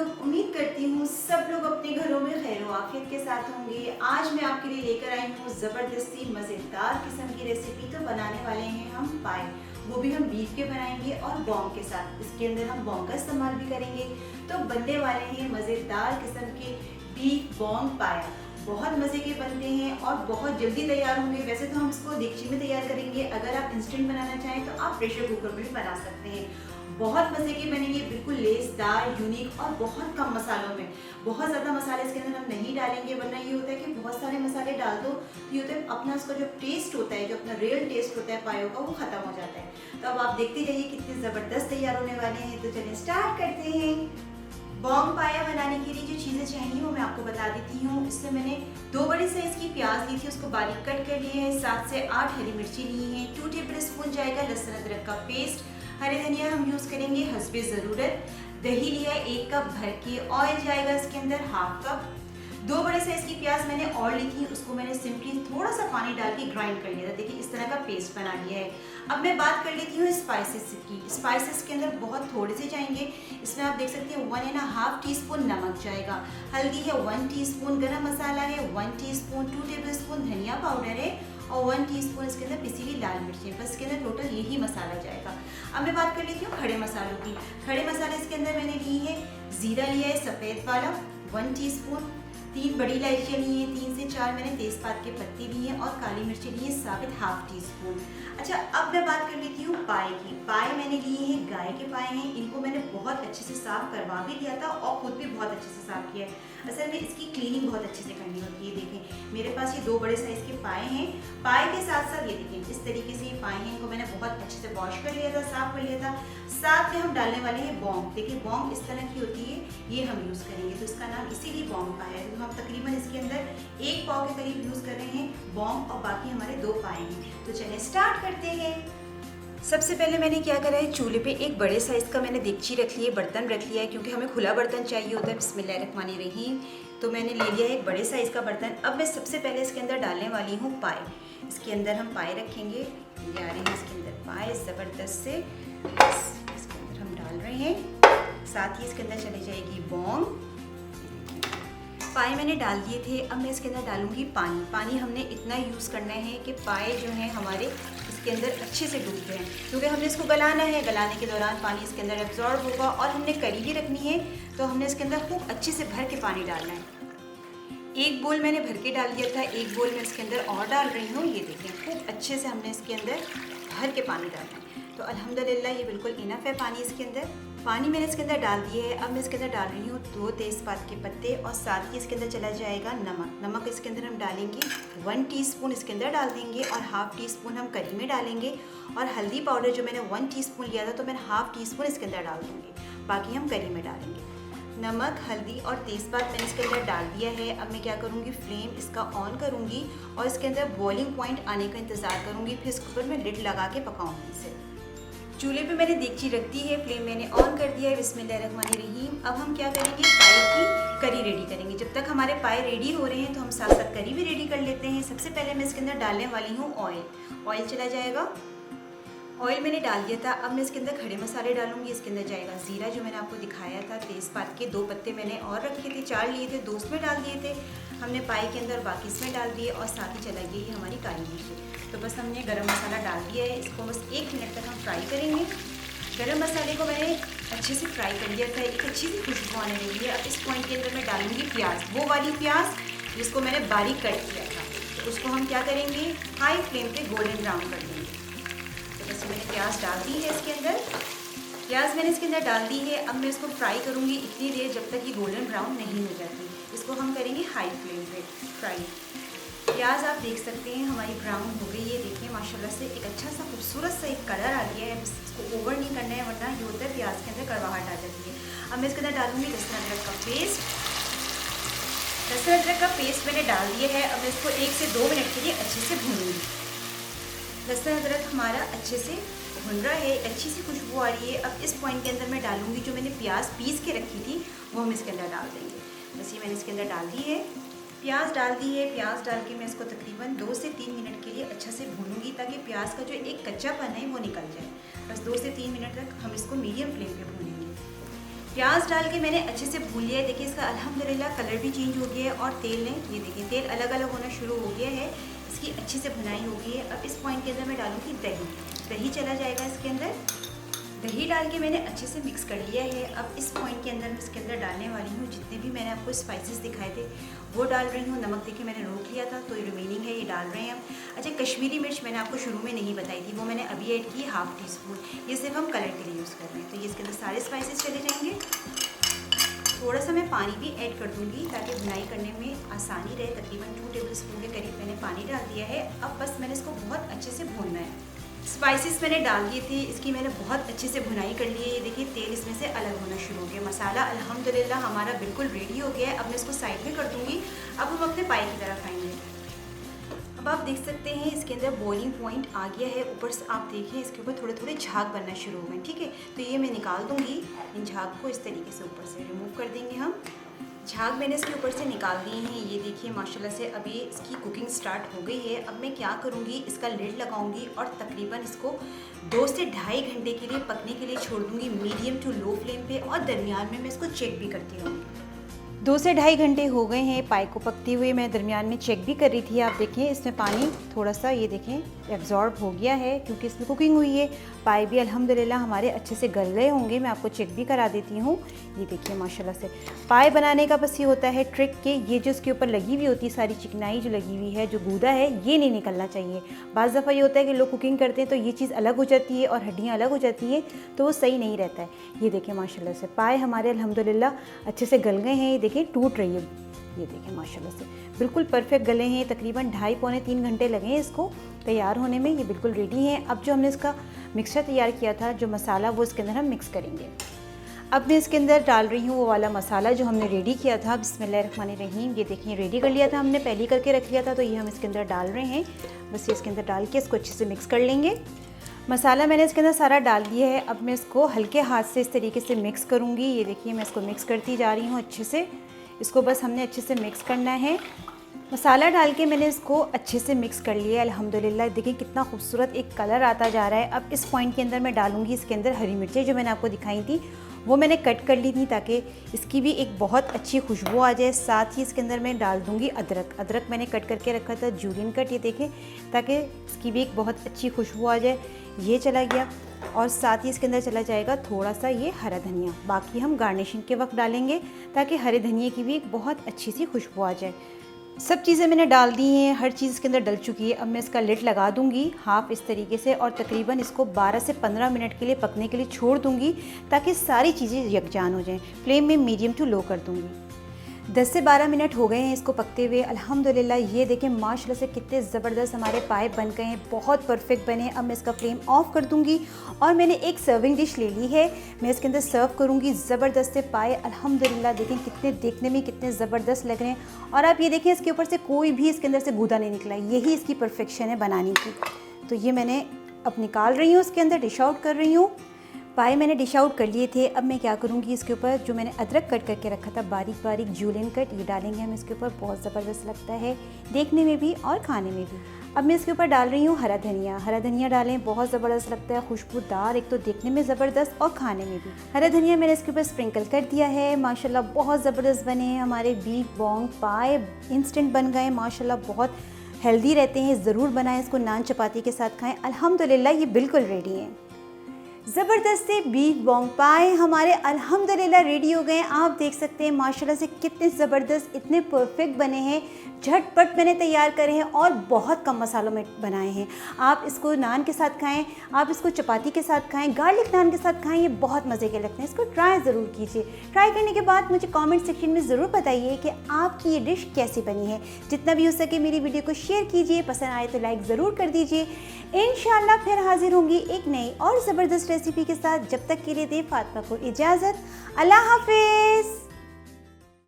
लोग, उम्मीद करती हूँ सब लोग अपने घरों में खैर आफियत के साथ होंगे। आज मैं आपके लिए लेकर आई हूँ ज़बरदस्ती मज़ेदार किस्म की रेसिपी। तो बनाने वाले हैं हम पाए, वो भी हम बीफ के बनाएंगे और बॉन्ग के साथ। इसके अंदर हम बॉन्ग का इस्तेमाल भी करेंगे। तो बनने वाले हैं मज़ेदार किस्म के बीफ बॉन्ग पाया। बहुत मज़े के बनते हैं और बहुत जल्दी तैयार होंगे। वैसे तो हम इसको देगची में तैयार करेंगे, अगर आप इंस्टेंट बनाना चाहें तो आप प्रेशर कुकर में भी बना सकते हैं। बहुत मज़े के बनेंगे, बिल्कुल लेसदार, यूनिक और बहुत कम मसालों में। बहुत ज़्यादा मसाले इसके अंदर हम नहीं डालेंगे, वरना ये होता है कि बहुत सारे मसाले डाल दो तो ये होता है अपना उसका जो टेस्ट होता है, जो अपना रियल टेस्ट होता है पायों का, वो ख़त्म हो जाता है। तो अब आप देखते जाइए कितने ज़बरदस्त तैयार होने वाले हैं। तो चलिए स्टार्ट करते हैं। बॉन्ग पाया बनाने के लिए जो चीज़ें चाहिए वो मैं आपको बता देती हूँ। इससे मैंने 2 बड़े साइज़ की प्याज ली थी, उसको बारीक कट कर लिया है। 7 से 8 हरी मिर्ची ली है। 2 टेबल स्पून जाएगा लहसुन अदरक का पेस्ट। हरे धनिया हम यूज़ करेंगे हस्बे ज़रूरत। दही लिया है 1 कप भर के। ऑयल जाएगा इसके अंदर 1/2 कप। 2 बड़े साइज़ की प्याज मैंने और ली थी, उसको मैंने सिंपली थोड़ा सा पानी डाल के ग्राइंड कर लिया था। देखिए इस तरह का पेस्ट बना लिया है। अब मैं बात कर लेती हूँ स्पाइसेस की। स्पाइसेस के अंदर बहुत थोड़े से जाएंगे। इसमें आप देख सकते हैं 1.5 टीस्पून नमक जाएगा। हल्दी है 1 टीस्पून। गरम मसाला है 1 टीस्पून। 2 टेबल स्पून धनिया पाउडर है और 1 टीस्पून इसके अंदर पिसी हुई लाल मिर्च है। बस इसके अंदर टोटल यही मसाला जाएगा। अब मैं बात कर लेती हूँ खड़े मसालों की। खड़े मसाले इसके अंदर मैंने ली है, जीरा लिया है सफ़ेद वाला 1 टीस्पून। 3 बड़ी इलायचियाँ ली हैं, 3 से 4 मैंने तेज़पात के पत्ते लिए हैं और काली मिर्ची ली है साबित 1/2 टीस्पून। अच्छा, अब मैं बात कर लेती हूँ पाए की। पाए मैंने लिए हैं, गाय के पाए हैं। इनको मैंने बहुत अच्छे से साफ़ करवा भी लिया था और खुद भी बहुत अच्छे से साफ़ किया है। असल में इसकी क्लीनिंग बहुत अच्छे से करनी होती है। देखें मेरे पास ये 2 बड़े साइज़ के पाए हैं। पाए के साथ साथ ये देखें इस तरीके से ये पाए हैं, इनको मैंने बहुत अच्छे से वॉश कर लिया था, साफ़ कर लिया था। साथ में हम डालने वाले हैं बॉन्ग। देखिए बॉन्ग इस तरह की होती है, ये हम यूज़ करेंगे, तो इसका नाम इसीलिए बॉन्ग पाया है। तो हम तकरीबन इसके अंदर 1 पाव के करीब यूज़ कर रहे हैं बॉन्ग और बाकी हमारे 2 पाए हैं। तो चलिए स्टार्ट करते हैं। सबसे पहले मैंने क्या करा है, चूल्हे पे एक बड़े साइज़ का मैंने देगची रख ली है, बर्तन रख लिया है, क्योंकि हमें खुला बर्तन चाहिए होता है। बिस्मिल्लाहिर्रहमानिर्रहीम। तो मैंने ले लिया है एक बड़े साइज़ का बर्तन। अब मैं सबसे पहले इसके अंदर डालने वाली हूँ पाए। इसके अंदर हम पाए रखेंगे। ये आ रहे हैं इसके अंदर पाए ज़बरदस्त से, इसके अंदर हम डाल रहे हैं। साथ ही इसके अंदर चली जाएगी बॉन्ग। पाए मैंने डाल दिए थे। अब मैं इसके अंदर डालूंगी पानी। पानी हमने इतना यूज़ करना है कि पाए जो हैं हमारे इसके अंदर अच्छे से डूब जाएं, क्योंकि हमने इसको गलाना है। गलाने के दौरान पानी इसके अंदर एब्जॉर्ब होगा और हमने करी भी रखनी है, तो हमने इसके अंदर खूब अच्छे से भर के पानी डालना है। 1 बोल मैंने भर के डाल दिया था, 1 बोल मैं इसके अंदर और डाल रही हूँ। ये देखें खूब अच्छे से हमने इसके अंदर भर के पानी डालना है। तो अल्हम्दुलिल्लाह ये बिल्कुल इनफ है पानी इसके अंदर। पानी मैंने इसके अंदर डाल दिए है। अब मैं इसके अंदर डाल रही हूँ 2 तेज़पात के पत्ते और साथ ही इसके अंदर चला जाएगा नमक। नमक इसके अंदर हम डालेंगे 1 टीस्पून इसके अंदर डाल देंगे और 1/2 टीस्पून हम करी में डालेंगे। और हल्दी पाउडर जो मैंने 1 टीस्पून लिया था, तो मैं 1/2 टीस्पून इसके अंदर डाल दूँगी, बाकी हम करी में डालेंगे। नमक, हल्दी और तेज़पात मैंने इसके अंदर डाल दिया है। अब मैं क्या करूँगी, फ्लेम इसका ऑन करूँगी और इसके अंदर बॉइलिंग पॉइंट आने का इंतज़ार करूँगी। फिर इसके ऊपर मैं लिड लगा के पकाऊँगी इसे। चूल्हे पे मैंने देगची रख दी है, फ्लेम मैंने ऑन कर दिया है। बिस्मिल्लाहिर्रहमानिर्रहीम। अब हम क्या करेंगे, पाए की करी रेडी करेंगे। जब तक हमारे पाए रेडी हो रहे हैं तो हम साथ साथ करी भी रेडी कर लेते हैं। सबसे पहले मैं इसके अंदर डालने वाली हूँ ऑयल। ऑयल चला जाएगा। ऑयल मैंने डाल दिया था। अब मैं इसके अंदर खड़े मसाले डालूंगी। इसके अंदर जाएगा ज़ीरा जो मैंने आपको दिखाया था, तेज़पात के 2 पत्ते मैंने और रखे थे, 4 लिए थे, 2 इसमें डाल दिए थे हमने पाए के अंदर, बाकी इसमें डाल दिए। और साथ ही चला गई हमारी काली मिर्च। तो बस हमने गरम मसाला डाल दिया है, इसको बस 1 मिनट तक हम फ्राई करेंगे। गरम मसाले को मैंने अच्छे से फ्राई कर लिया था, एक अच्छी सी खुशबू आने लगी है। अब इस पॉइंट के अंदर मैं डालूंगी प्याज, वो वाली प्याज जिसको मैंने बारीक कट किया था। तो उसको हम क्या करेंगे, हाई फ्लेम पे गोल्डन ब्राउन कर देंगे। तो बस मैंने प्याज डाल दी है इसके अंदर। प्याज मैंने इसके अंदर डाल दी है। अब मैं इसको फ्राई करूँगी इतनी देर जब तक ये गोल्डन ब्राउन नहीं हो जाती। इसको हम करेंगे हाई फ्लेम पे फ्राई। प्याज आप देख सकते हैं हमारी ब्राउन हो गई है। देखिए माशाल्लाह से एक अच्छा सा खूबसूरत सा एक कलर आ गया है। इसको ओवर नहीं करना है, वरना ये होता है प्याज के अंदर कड़वाहट आ जाती है। अब मैं इसके अंदर डालूंगी लहसुन अदरक का पेस्ट। लहसुन अदरक का पेस्ट मैंने डाल दिया है। अब मैं इसको 1 से 2 मिनट के लिए अच्छे से भूनूंगी। लहसुन अदरक हमारा अच्छे से भुन रहा है, अच्छी सी खुशबू आ रही है। अब इस पॉइंट के अंदर मैं डालूंगी जो मैंने प्याज पीस के रखी थी, वो हम इसके अंदर डाल देंगे। बस ये मैंने इसके अंदर डाल दी है, प्याज डाल दी है। प्याज डाल के मैं इसको तकरीबन 2 से 3 मिनट के लिए अच्छा से भूनूंगी, ताकि प्याज का जो एक कच्चापन है वो निकल जाए। बस 2 से 3 मिनट तक हम इसको मीडियम फ्लेम पे भूनेंगे। प्याज डाल के मैंने अच्छे से भून लिया है। देखिए इसका अल्हम्दुलिल्लाह कलर भी चेंज हो गया है और तेल ने, ये देखिए तेल अलग अलग होना शुरू हो गया है। इसकी अच्छे से भुनाई हो गई है। अब इस पॉइंट के अंदर मैं डालूँगी दही। दही चला जाएगा इसके अंदर। दही डाल के मैंने अच्छे से मिक्स कर लिया है। अब इस पॉइंट के अंदर मैं इसके अंदर डालने वाली हूँ जितने भी मैंने आपको स्पाइसेस दिखाए थे वो डाल रही हूँ। नमक देखिए मैंने रोक लिया था तो ये रिमेनिंग है, ये डाल रहे हैं हम। अच्छा, कश्मीरी मिर्च मैंने आपको शुरू में नहीं बताई थी, वो मैंने अभी ऐड की 1/2 टीस्पून। ये सिर्फ हम कलर के लिए यूज़ कर रहे हैं। तो ये इसके अंदर सारे स्पाइसेस चले जाएंगे। थोड़ा सा मैं पानी भी ऐड कर दूँगी ताकि भुनाई करने में आसानी रहे। तकरीबन 2 टेबल स्पून के करीब मैंने पानी डाल दिया है। अब बस मैंने इसको बहुत अच्छे से भूनना है। स्पाइसेस मैंने डाल दिए थे, इसकी मैंने बहुत अच्छे से भुनाई कर ली है। ये देखिए तेल इसमें से अलग होना शुरू हो गया। मसाला अल्हम्दुलिल्लाह हमारा बिल्कुल रेडी हो गया है। अब मैं इसको साइड में कर दूँगी। अब हम अपने पाई की तरफ आएंगे। अब आप देख सकते हैं इसके अंदर बॉइलिंग पॉइंट आ गया है। ऊपर से आप देखिए इसके ऊपर थोड़े थोड़े झाग बनना शुरू हो गए। ठीक है, तो ये मैं निकाल दूँगी। इन झाग को इस तरीके से ऊपर से रिमूव कर देंगे हम। झाग मैंने इसके ऊपर से निकाल दिए हैं। ये देखिए माशाल्लाह से अभी इसकी कुकिंग स्टार्ट हो गई है। अब मैं क्या करूँगी, इसका लिड लगाऊंगी और तकरीबन इसको 2 से ढाई घंटे के लिए पकने के लिए छोड़ दूँगी मीडियम टू लो फ्लेम पे। और दरमियान में मैं इसको चेक भी करती रहूँगी। 2 से ढाई घंटे हो गए हैं पाई को पकते हुए। मैं दरमियान में चेक भी कर रही थी। आप देखिए इसमें पानी थोड़ा सा, ये देखें एब्जॉर्ब हो गया है क्योंकि इसमें कुकिंग हुई है। पाई भी अल्हम्दुलिल्लाह हमारे अच्छे से गल गए होंगे। मैं आपको चेक भी करा देती हूँ। ये देखिए माशाल्लाह से पाई बनाने का बस ये होता है ट्रिक के ये जो इसके ऊपर लगी हुई होती है सारी चिकनाई जो लगी हुई है, जो गूदा है, ये नहीं निकलना चाहिए। बाज़ दफ़ा ये होता है कि लोग कुकिंग करते हैं तो ये चीज़ अलग हो जाती है और हड्डियाँ अलग हो जाती हैं, तो वो सही नहीं रहता है। ये देखिए माशाल्लाह से पाई हमारे अल्हम्दुलिल्लाह अच्छे से गल गए हैं। ये देखिए टूट रही है। ये देखिए माशाल्लाह से बिल्कुल परफेक्ट गले हैं। तकरीबन 2.5 पौने 3 घंटे लगे हैं इसको तैयार होने में। ये बिल्कुल रेडी है। अब जो हमने इसका मिक्सचर तैयार किया था, जो मसाला, वो इसके अंदर हम मिक्स करेंगे। अब मैं इसके अंदर डाल रही हूँ वो वाला मसाला जो हमने रेडी किया था। बिस्मिल्लाहिर्रहमानिर्रहीम। ये देखिए रेडी कर लिया था हमने, पहले करके रख लिया था, तो ये हम इसके अंदर डाल रहे हैं। बस ये इसके अंदर डाल के इसको अच्छे से मिक्स कर लेंगे। मसाला मैंने इसके अंदर सारा डाल दिया है। अब मैं इसको हल्के हाथ से इस तरीके से मिक्स करूँगी। ये देखिए मैं इसको मिक्स करती जा रही हूँ अच्छे से। इसको बस हमने अच्छे से मिक्स करना है। मसाला डाल के मैंने इसको अच्छे से मिक्स कर लिया है अल्हम्दुलिल्लाह। देखिए कितना खूबसूरत एक कलर आता जा रहा है। अब इस पॉइंट के अंदर मैं डालूँगी इसके अंदर हरी मिर्चें जो मैंने आपको दिखाई थी, वो मैंने कट कर ली थी ताकि इसकी भी एक बहुत अच्छी खुशबू आ जाए। साथ ही इसके अंदर मैं डाल दूँगी अदरक। अदरक मैंने कट करके रखा था, जूलियन कट, ये देखें, ताकि इसकी भी एक बहुत अच्छी खुशबू आ जाए। ये चला गया। और साथ ही इसके अंदर चला जाएगा थोड़ा सा ये हरा धनिया। बाकी हम गार्निशिंग के वक्त डालेंगे ताकि हरे धनिए की भी एक बहुत अच्छी सी खुशबू आ जाए। सब चीज़ें मैंने डाल दी हैं, हर चीज़ इसके अंदर डल चुकी है। अब मैं इसका लिड लगा दूंगी हाफ इस तरीके से और तकरीबन इसको 12 से 15 मिनट के लिए पकने के लिए छोड़ दूंगी ताकि सारी चीज़ें यकजान हो जाएं। फ्लेम में मीडियम टू लो कर दूंगी। 10 से 12 मिनट हो गए हैं इसको पकते हुए अल्हम्दुलिल्लाह। ये देखें माशाल्लाह से कितने ज़बरदस्त हमारे पाए बन गए हैं, बहुत परफेक्ट बने हैं। अब मैं इसका फ्लेम ऑफ कर दूंगी और मैंने एक सर्विंग डिश ले ली है, मैं इसके अंदर सर्व करूंगी। ज़बरदस्त से पाए अल्हम्दुलिल्लाह देखें कितने देखने में कितने ज़बरदस्त लग रहे हैं। और आप ये देखें इसके ऊपर से कोई भी इसके अंदर से गूदा नहीं निकला, यही इसकी परफेक्शन है बनाने की। तो ये मैंने अब निकाल रही हूँ, इसके अंदर डिश आउट कर रही हूँ। पाए मैंने डिश आउट कर लिए थे। अब मैं क्या करूँगी, इसके ऊपर जो मैंने अदरक कट करके रखा था बारीक बारीक जूलियन कट, ये डालेंगे हम इसके ऊपर। बहुत ज़बरदस्त लगता है देखने में भी और खाने में भी। अब मैं इसके ऊपर डाल रही हूँ हरा धनिया। हरा धनिया डालें, बहुत ज़बरदस्त लगता है, खुशबूदार, एक तो देखने में ज़बरदस्त और खाने में भी। हरा धनिया मैंने इसके ऊपर स्प्रिंकल कर दिया है। माशाल्लाह बहुत ज़बरदस्त बने हैं हमारे बीफ बोंग पाए, इंस्टेंट बन गए माशाल्लाह, बहुत हेल्दी रहते हैं। ज़रूर बनाएं इसको, नान चपाती के साथ खाएँ। अल्हम्दुलिल्लाह ये बिल्कुल रेडी हैं। ज़बरदस्त से बीफ बोंग पाए हमारे अल्हम्दुलिल्लाह रेडी हो गए हैं। आप देख सकते हैं माशाल्लाह से कितने ज़बरदस्त, इतने परफेक्ट बने हैं। झटपट मैंने तैयार करे हैं और बहुत कम मसालों में बनाए हैं। आप इसको नान के साथ खाएं, आप इसको चपाती के साथ खाएं, गार्लिक नान के साथ खाएं, ये बहुत मज़े के लगते हैं। इसको ट्राई ज़रूर कीजिए। ट्राई करने के बाद मुझे कमेंट सेक्शन में ज़रूर बताइए कि आपकी ये डिश कैसी बनी है। जितना भी हो सके मेरी वीडियो को शेयर कीजिए, पसंद आए तो लाइक ज़रूर कर दीजिए। इंशाल्लाह फिर हाजिर होंगी एक नई और ज़बरदस्त रेसिपी के साथ। जब तक के लिए दे फातिमा को इजाज़त। अल्लाह हाफिज़।